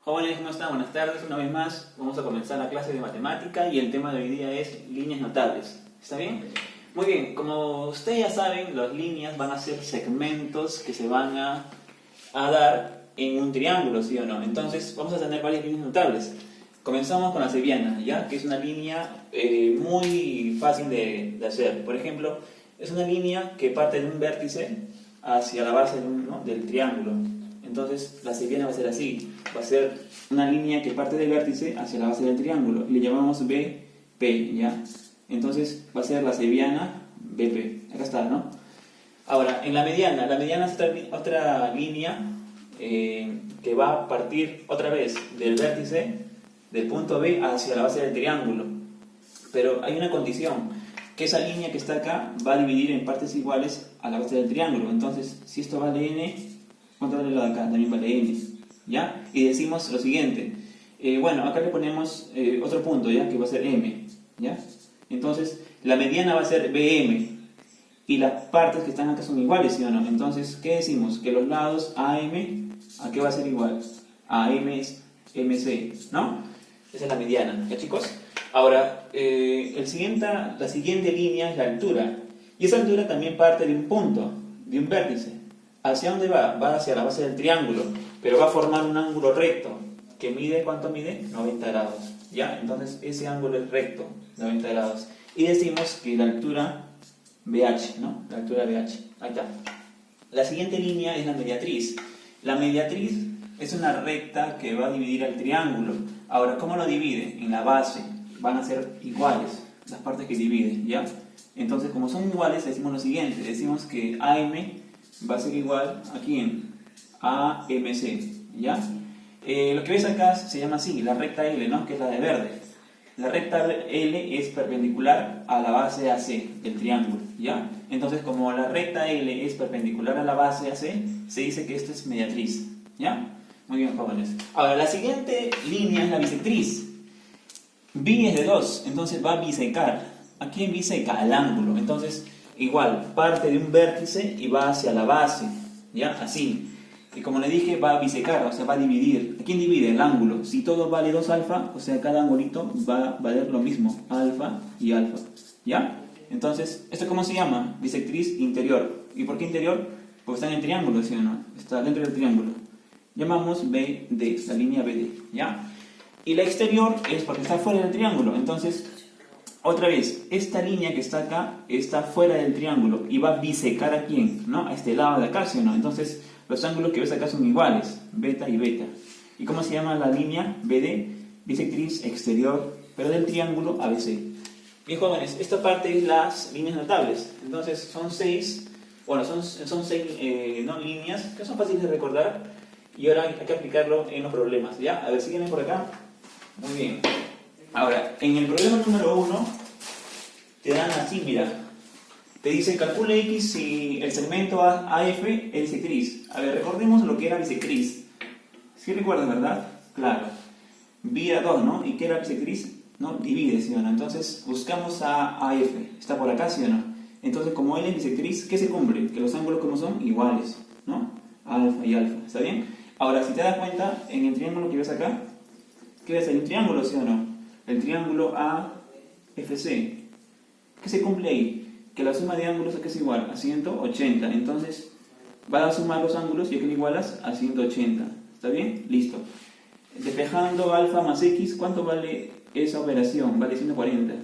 Jóvenes, ¿cómo están? Buenas tardes, una vez más vamos a comenzar la clase de matemática y el tema de hoy día es líneas notables. ¿Está bien? Muy bien, como ustedes ya saben, las líneas van a ser segmentos que se van a dar en un triángulo, ¿sí o no? Entonces vamos a tener varias líneas notables. Comenzamos con la sevillana, ¿ya? Que es una línea muy fácil de hacer. Por ejemplo, es una línea que parte de un vértice hacia la base del triángulo. Entonces la sevillana va a ser así, va a ser una línea que parte del vértice hacia la base del triángulo y le llamamos BP, ¿ya? Entonces va a ser la sevillana BP, acá está, ¿no? Ahora, en la mediana es otra línea que va a partir otra vez del vértice del punto B hacia la base del triángulo, pero hay una condición, que esa línea que está acá va a dividir en partes iguales a la base del triángulo. Entonces, si esto vale n, ¿cuánto vale lo de acá? También vale n, ¿ya? Y decimos lo siguiente, bueno, acá le ponemos otro punto, ¿ya? Que va a ser m, ¿ya? Entonces, la mediana va a ser bm, y las partes que están acá son iguales, ¿sí o no? Entonces, ¿qué decimos? Que los lados AM, ¿a qué va a ser igual? A M es MC, ¿no? Esa es la mediana, ¿ya, chicos? Ahora, la siguiente línea es la altura, y esa altura también parte de un punto, de un vértice. ¿Hacia dónde va? Va hacia la base del triángulo, pero va a formar un ángulo recto, que mide, ¿cuánto mide? 90 grados, ¿ya? Entonces ese ángulo es recto, 90 grados. Y decimos que la altura BH, ¿no? La altura BH, ahí está. La siguiente línea es la mediatriz. La mediatriz es una recta que va a dividir al triángulo. Ahora, ¿cómo lo divide? En la base, van a ser iguales las partes que dividen, ¿ya? Entonces, como son iguales, decimos lo siguiente, decimos que AM va a ser igual a ¿quién? A MC, ¿ya? Lo que ves acá se llama así, la recta L, ¿no? Que es la de verde. La recta L es perpendicular a la base AC del triángulo, ¿ya? Entonces, como la recta L es perpendicular a la base AC, se dice que esto es mediatriz, ¿ya? Muy bien, jóvenes. Ahora, la siguiente línea es la bisectriz. Bi es de 2, entonces va a bisecar. ¿A quién biseca? Al ángulo. Entonces, igual, parte de un vértice y va hacia la base, ¿ya? Así. Y como le dije, va a bisecar, o sea, va a dividir. ¿A quién divide? El ángulo. Si todo vale 2 alfa, o sea, cada angulito va a valer lo mismo, alfa y alfa, ¿ya? Entonces, ¿esto cómo se llama? Bisectriz interior. ¿Y por qué interior? Porque está en el triángulo, ¿sí o no? Está dentro del triángulo. Llamamos BD, la línea BD, ¿ya? Y la exterior es porque está fuera del triángulo. Entonces, otra vez, esta línea que está acá está fuera del triángulo y va a bisecar ¿a quién? ¿No? A este lado de acá, ¿sí o no? Entonces, los ángulos que ves acá son iguales, beta y beta. ¿Y cómo se llama la línea? BD, bisectriz exterior, pero del triángulo ABC. Bien, jóvenes, esta parte es las líneas notables. Entonces, son 6 líneas que son fáciles de recordar y ahora hay que aplicarlo en los problemas, ¿ya? A ver, sígueme por acá. Muy bien. Ahora, en el problema número 1 te dan así, mira. Te dice, calcule X si el segmento AF es bisectriz. A ver, recordemos lo que era bisectriz. ¿Sí recuerdas, verdad? Claro. Bi era 2, ¿no? ¿Y qué era bisectriz? ¿No? Divide, ¿sí o no? Entonces, buscamos a AF. ¿Está por acá, sí o no? Entonces, como L es bisectriz, ¿qué se cumple? Que los ángulos como son iguales, ¿no? Alfa y alfa, ¿está bien? Ahora, si te das cuenta, en el triángulo que ves acá, ¿qué ves? Hay un triángulo, ¿sí o no? El triángulo AFC. ¿Qué se cumple ahí? Que la suma de ángulos acá es igual a 180. Entonces, vas a sumar los ángulos y aquí lo igualas a 180. ¿Está bien? Listo. Despejando alfa más x, ¿cuánto vale esa operación? Vale 140.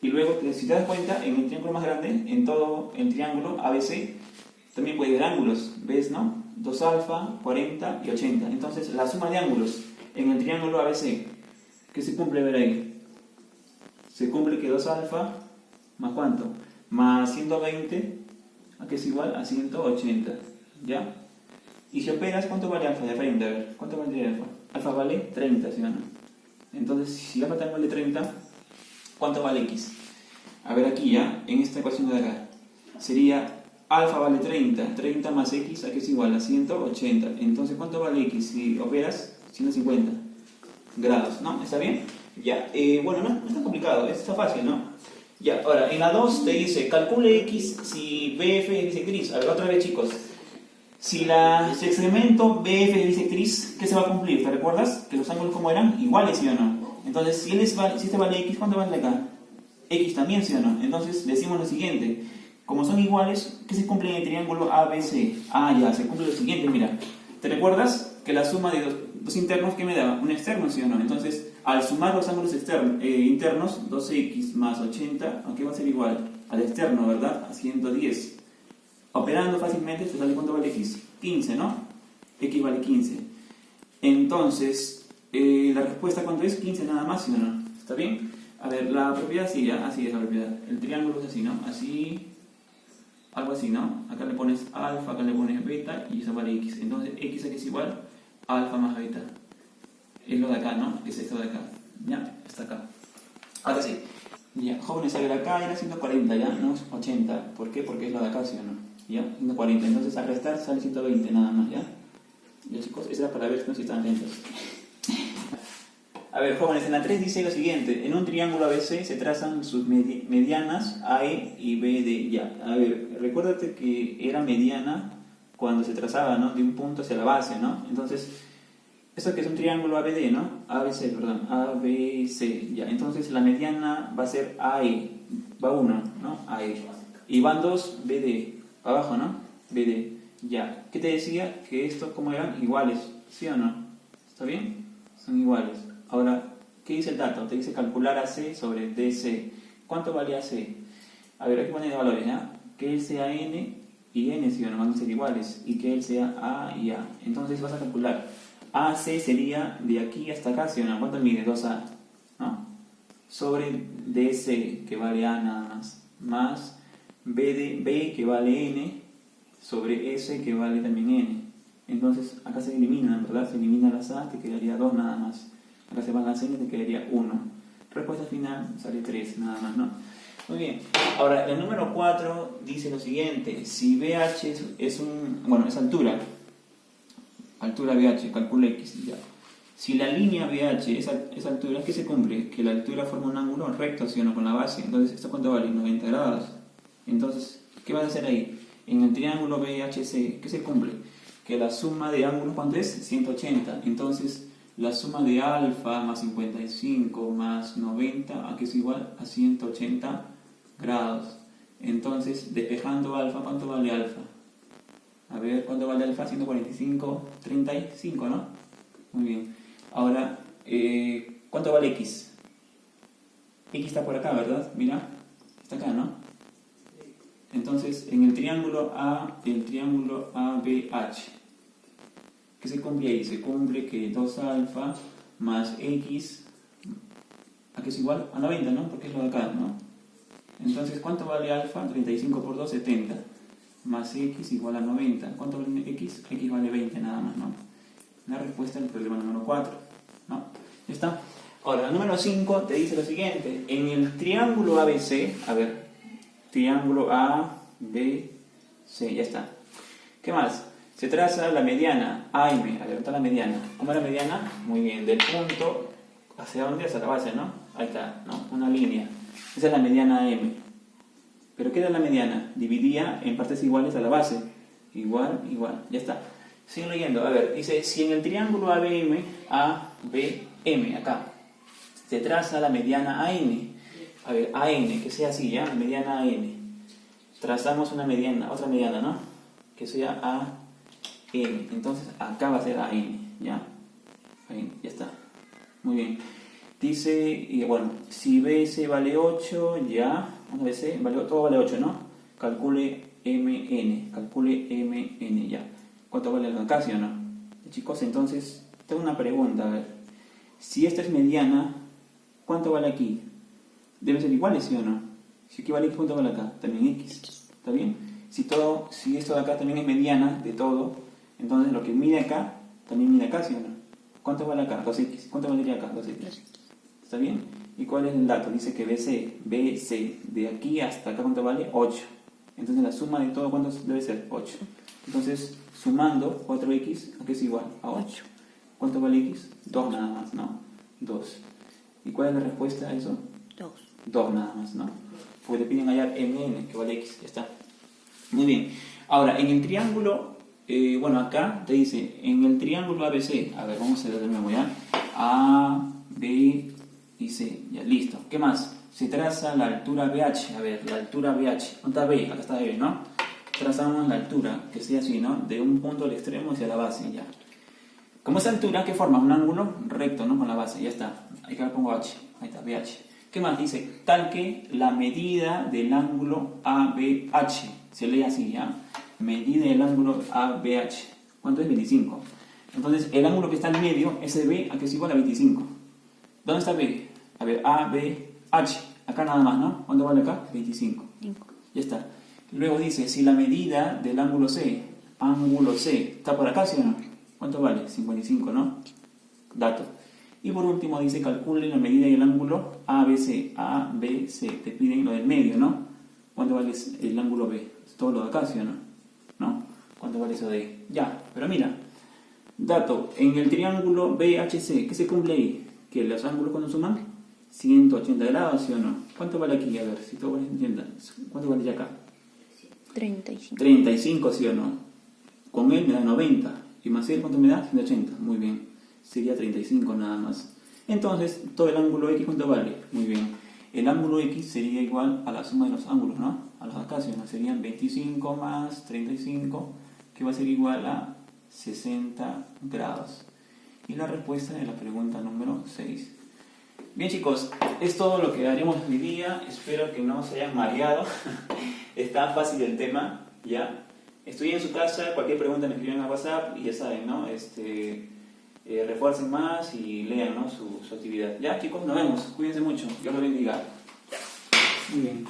Y luego, si te das cuenta, en el triángulo más grande, en todo el triángulo ABC, también puede haber ángulos. ¿Ves, no? 2 alfa, 40 y 80. Entonces, la suma de ángulos en el triángulo ABC, ¿qué se cumple ver ahí? Se cumple que 2 alfa más ¿cuánto? Más 120, aquí es igual a 180, ¿ya? Y si operas, ¿cuánto vale alfa de frente? A ver, ¿cuánto vale alfa? Alfa vale 30, ¿sí o no? Entonces, si alfa también vale 30, ¿cuánto vale x? A ver aquí ya, en esta ecuación de acá, sería alfa vale 30, 30 más x, aquí es igual a 180. Entonces, ¿cuánto vale x? Si operas, 150 grados, ¿no? ¿Está bien? Ya, bueno, no está complicado, está fácil, ¿no? Ya, ahora, en la 2 te dice, calcule X si BF es bisectriz. A ver, otra vez, chicos. Si el segmento BF es bisectriz, ¿qué se va a cumplir? ¿Te recuerdas? Que los ángulos como eran iguales, ¿sí o no? Entonces, si este vale X, ¿cuánto vale acá? X también, ¿sí o no? Entonces, decimos lo siguiente. Como son iguales, ¿qué se cumple en el triángulo ABC? Ah, ya, se cumple lo siguiente, mira. ¿Te recuerdas que la suma de dos internos, ¿qué me daba? Un externo, ¿sí o no? Entonces, al sumar los ángulos internos, 2x más 80, ¿a qué va a ser igual? Al externo, ¿verdad? A 110. Operando fácilmente, ¿te sale cuánto vale X? 15, ¿no? X vale 15. Entonces, la respuesta, ¿cuánto es? 15 nada más, ¿sí o no? ¿Está bien? A ver, la propiedad sí, ya, así es la propiedad. El triángulo es así, ¿no? Así, algo así, ¿no? Acá le pones alfa, acá le pones beta y eso vale X. Entonces, X aquí es igual a alfa más beta. Es lo de acá, ¿no? Es esto de acá. ¿Ya? Está acá. Ahora sí. Ya, jóvenes, sale de acá, era 140, ¿ya? No es 80. ¿Por qué? Porque es lo de acá, ¿sí o no? ¿Ya? 140. Entonces, al restar sale 120 nada más, ¿ya? Ya, chicos, esa era para ver si están atentos. A ver, jóvenes, en la 3 dice lo siguiente. En un triángulo ABC se trazan sus medianas AE y BD. Ya, a ver, recuérdate que era mediana cuando se trazaba, ¿no? De un punto hacia la base, ¿no? Entonces, esto que es un triángulo ABD, ¿no? ABC, perdón, ABC, ya. Entonces, la mediana va a ser AE, va 1, ¿no? AE. Y van 2 BD, abajo, ¿no? BD, ya. ¿Qué te decía? Que estos, como eran, iguales, ¿sí o no? ¿Está bien? Son iguales. Ahora, ¿qué dice el dato? Te dice calcular AC sobre DC. ¿Cuánto vale AC? A ver, aquí ponen valores, ¿ya? Que él sea N y N, ¿sí o no? Van a ser iguales. Y que él sea A y A. Entonces vas a calcular. AC sería de aquí hasta acá, ¿sí o no? ¿Cuánto mide? 2A, ¿no? Sobre DC, que vale A nada más. Más B, que vale N, sobre S, que vale también N. Entonces, acá se eliminan, ¿verdad? Se eliminan las A, te quedaría 2 nada más. Acá se van las N, te quedaría 1. Respuesta final sale 3, nada más, ¿no? Muy bien. Ahora, el número 4 dice lo siguiente. Si BH es es altura. Altura BH, calcula X, ya. Si la línea BH es altura, ¿qué se cumple? Que la altura forma un ángulo recto, ¿sí o no? Con la base. Entonces, ¿esto cuánto vale? 90 grados. Entonces, ¿qué vas a hacer ahí? En el triángulo BHC, ¿qué se cumple? Que la suma de ángulos, ¿cuánto es? 180. Entonces, la suma de alfa más 55 más 90, ¿a qué es igual? A 180 grados. Entonces, despejando alfa, ¿cuánto vale alfa? A ver, ¿cuánto vale alfa? 145, 35, ¿no? Muy bien. Ahora, ¿cuánto vale X? X está por acá, ¿verdad? Mira, está acá, ¿no? Entonces, en el triángulo ABH, ¿qué se cumple ahí? Se cumple que 2 alfa más X, ¿a qué es igual? A 90, ¿no? Porque es lo de acá, ¿no? Entonces, ¿cuánto vale alfa? 35 por 2, 70. Más X igual a 90. ¿Cuánto vale X? X vale 20 nada más, ¿no? La respuesta del problema número 4, ¿no? ¿Ya está? Ahora, el número 5 te dice lo siguiente. En el triángulo ABC, a ver, triángulo ABC, ya está. ¿Qué más? Se traza la mediana AM. A ver, está la mediana. ¿Cómo es la mediana? Muy bien, del punto hacia dónde, hacia la base, ¿no? Ahí está, ¿no? Una línea. Esa es la mediana AM. ¿Pero qué da la mediana? Dividía en partes iguales a la base. Igual, igual. Ya está. Sigo leyendo. A ver, dice, si en el triángulo ABM, acá, se traza la mediana AN. A ver, AN, que sea así, ¿ya? Mediana AN. Trazamos una mediana, otra mediana, ¿no? Que sea AN. Entonces, acá va a ser AN, ¿ya? Ahí, ya está. Muy bien. Dice, y bueno, si BS vale 8, ya, BC, todo vale 8, ¿no? Calcule MN, ya. ¿Cuánto vale la acá, sí o no? Chicos, entonces, tengo una pregunta, a ver. Si esta es mediana, ¿cuánto vale aquí? Debe ser iguales, ¿sí o no? Si aquí vale X, ¿cuánto vale acá? También X, ¿está bien? Si esto de acá también es mediana de todo, entonces lo que mide acá, también mide acá, ¿sí o no? ¿Cuánto vale acá? 2X. ¿Cuánto valdría acá? 2X. ¿Está bien? ¿Y cuál es el dato? Dice que BC, de aquí hasta acá, ¿cuánto vale? 8. Entonces la suma de todo, ¿cuánto debe ser? 8. Entonces, sumando 4X, ¿a qué es igual? A 8. ¿Cuánto vale X? 2 nada más, ¿no? 2. ¿Y cuál es la respuesta a eso? 2. 2 nada más, ¿no? Porque te piden hallar MN, que vale X, ya está. Muy bien. Ahora, en el triángulo Bueno, acá te dice, en el triángulo ABC, a ver, vamos a ver de nuevo ya. A, B y C, ya listo. ¿Qué más? Se traza la altura BH, a ver, la altura BH. ¿Dónde está B? Acá está B, ¿no? Trazamos la altura, que sea así, ¿no? De un punto al extremo hacia la base, ya. Como esa altura, ¿qué forma? Un ángulo recto, ¿no? Con la base, ya está. Ahí acá pongo H, ahí está, BH. ¿Qué más? Dice, tal que la medida del ángulo ABH. Se lee así, ¿ya? Medida del ángulo ABH. ¿Cuánto es? 25. Entonces, el ángulo que está en medio, ese B, aquí es igual a 25. ¿Dónde está B? A ver, ABH. Acá nada más, ¿no? ¿Cuánto vale acá? 25. 5. Ya está. Luego dice, si la medida del ángulo C, está por acá, ¿sí o no? ¿Cuánto vale? 55, ¿no? Dato. Y por último dice, calcule la medida y el ángulo ABC. ABC. Te piden lo del medio, ¿no? ¿Cuánto vale el ángulo B? Es todo lo de acá, ¿sí o no? ¿No? ¿Cuánto vale eso de ahí? Ya, pero mira. Dato. En el triángulo BHC, ¿qué se cumple ahí? ¿Que los ángulos cuando suman? 180 grados, ¿sí o no? ¿Cuánto vale aquí? A ver, si todo vale 180. ¿Cuánto vale ya acá? 35. 35, ¿sí o no? Con él me da 90. ¿Y más él cuánto me da? 180. Muy bien. Sería 35 nada más. Entonces, todo el ángulo X, ¿cuánto vale? Muy bien. El ángulo X sería igual a la suma de los ángulos, ¿no? A los acá, ¿sí o no? Serían 25 más 35, que va a ser igual a 60 grados. Y la respuesta es la pregunta número 6. Bien, chicos, es todo lo que haremos hoy día. Espero que no se hayan mareado. Está fácil el tema, ¿ya? Estudien en su casa, cualquier pregunta me escriben a WhatsApp y ya saben, ¿no? Refuercen más y lean, ¿no? su actividad. Ya, chicos, nos vemos. Cuídense mucho. Dios los bendiga. Muy bien.